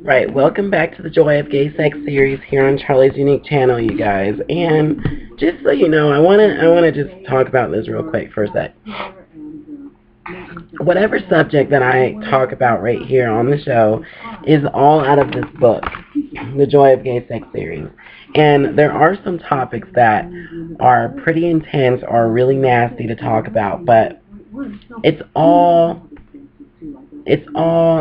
Right, welcome back to the Joy of Gay Sex series here on Charlie's Unique Channel, you guys. And just so you know, I wanna just talk about this real quick for a sec. Whatever subject that I talk about right here on the show is all out of this book, The Joy of Gay Sex series. And there are some topics that are pretty intense or really nasty to talk about, but it's all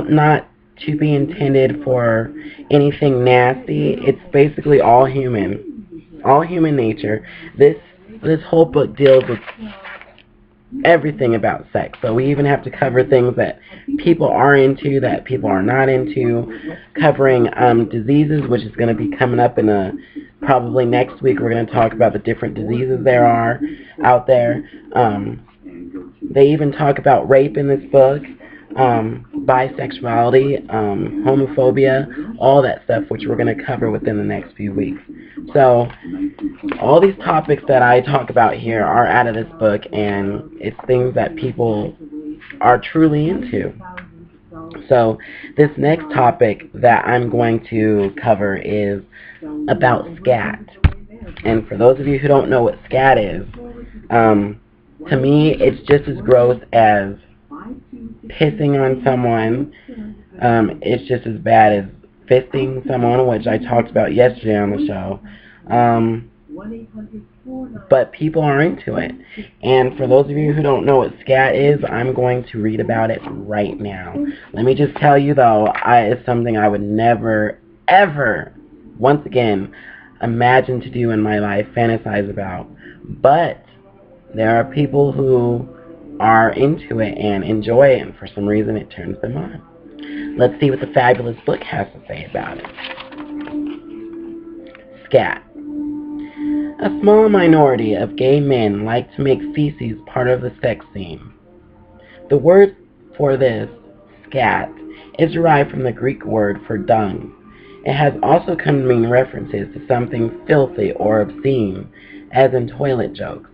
not to be intended for anything nasty. It's basically all human nature. This whole book deals with everything about sex. So we even have to cover things that people are into, that people are not into, covering diseases, which is going to be coming up in probably next week. We're going to talk about the different diseases there are out there. They even talk about rape in this book, bisexuality, homophobia, all that stuff, which we're going to cover within the next few weeks. So all these topics that I talk about here are out of this book, and it's things that people are truly into. So this next topic that I'm going to cover is about Scat. And for those of you who don't know what Scat is, to me it's just as gross as pissing on someone. It's just as bad as fisting someone, which I talked about yesterday on the show. But people are into it. And for those of you who don't know what Scat is, I'm going to read about it right now. Let me just tell you, though, it's something I would never, ever, once again, imagine to do in my life, fantasize about. But there are people who are into it and enjoy it, and for some reason it turns them on. Let's see what the fabulous book has to say about it. Scat. A small minority of gay men like to make feces part of the sex scene. The word for this, scat, is derived from the Greek word for dung. It has also come to mean references to something filthy or obscene, as in toilet jokes.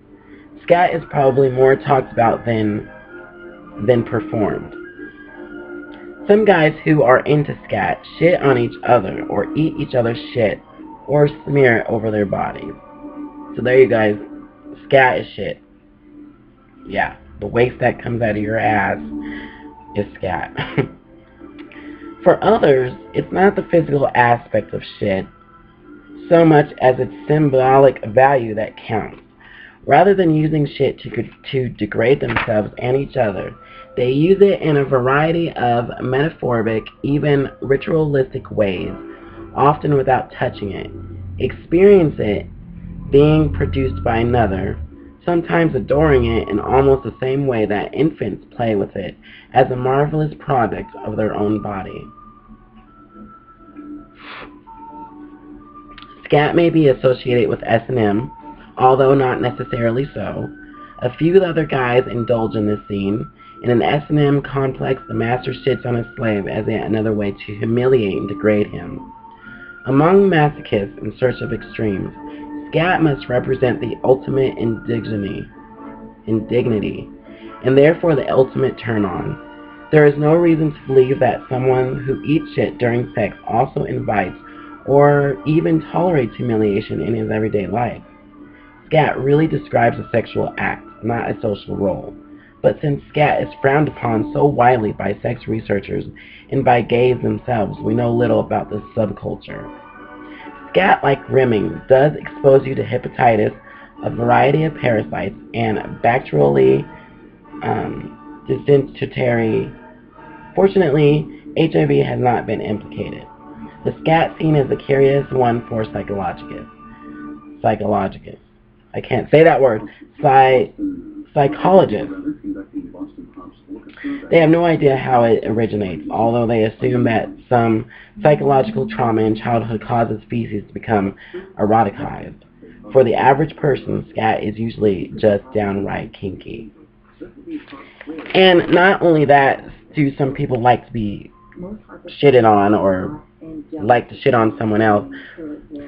Scat is probably more talked about than performed. Some guys who are into scat shit on each other or eat each other's shit or smear it over their bodies. So there you guys, scat is shit. Yeah, the waste that comes out of your ass is scat. For others, it's not the physical aspect of shit so much as its symbolic value that counts. Rather than using shit to degrade themselves and each other, they use it in a variety of metaphoric, even ritualistic ways, often without touching it. Experience it being produced by another, sometimes adoring it in almost the same way that infants play with it as a marvelous product of their own body. Scat may be associated with S&M, although not necessarily so. A few other guys indulge in this scene. In an S&M complex, the master shits on his slave as another way to humiliate and degrade him. Among masochists in search of extremes, scat must represent the ultimate indignity, and therefore the ultimate turn-on. There is no reason to believe that someone who eats shit during sex also invites or even tolerates humiliation in his everyday life. Scat really describes a sexual act, not a social role. But since scat is frowned upon so widely by sex researchers and by gays themselves, we know little about this subculture. Scat, like rimming, does expose you to hepatitis, a variety of parasites, and bacterially dysentery. Fortunately, HIV has not been implicated. The scat scene is a curious one for psychologists. I can't say that word. Psychologists. They have no idea how it originates, although they assume that some psychological trauma in childhood causes feces to become eroticized. For the average person, scat is usually just downright kinky. And not only that, do some people like to be shitted on or like to shit on someone else.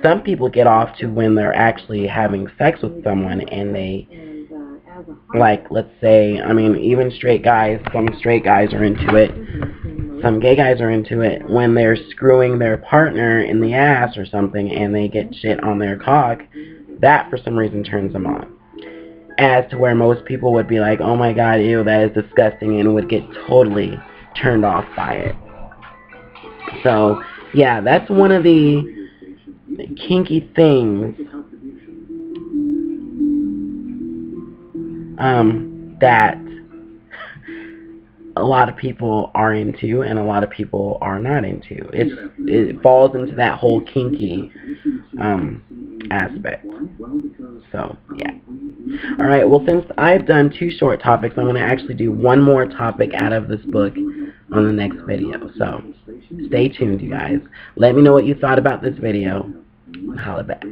Some people get off to when they're actually having sex with someone and they, like, let's say, I mean, even straight guys, some straight guys are into it. some gay guys are into it when they're screwing their partner in the ass or something and they get shit on their cock. That, for some reason, turns them on. As to where most people would be like, oh my god, ew, that is disgusting, and would get totally turned off by it. So, yeah, that's one of the kinky things that a lot of people are into and a lot of people are not into. It falls into that whole kinky aspect. So, yeah. Alright, well, since I've done 2 short topics, I'm going to actually do 1 more topic out of this book on the next video. So, stay tuned, you guys. Let me know what you thought about this video. Holla back.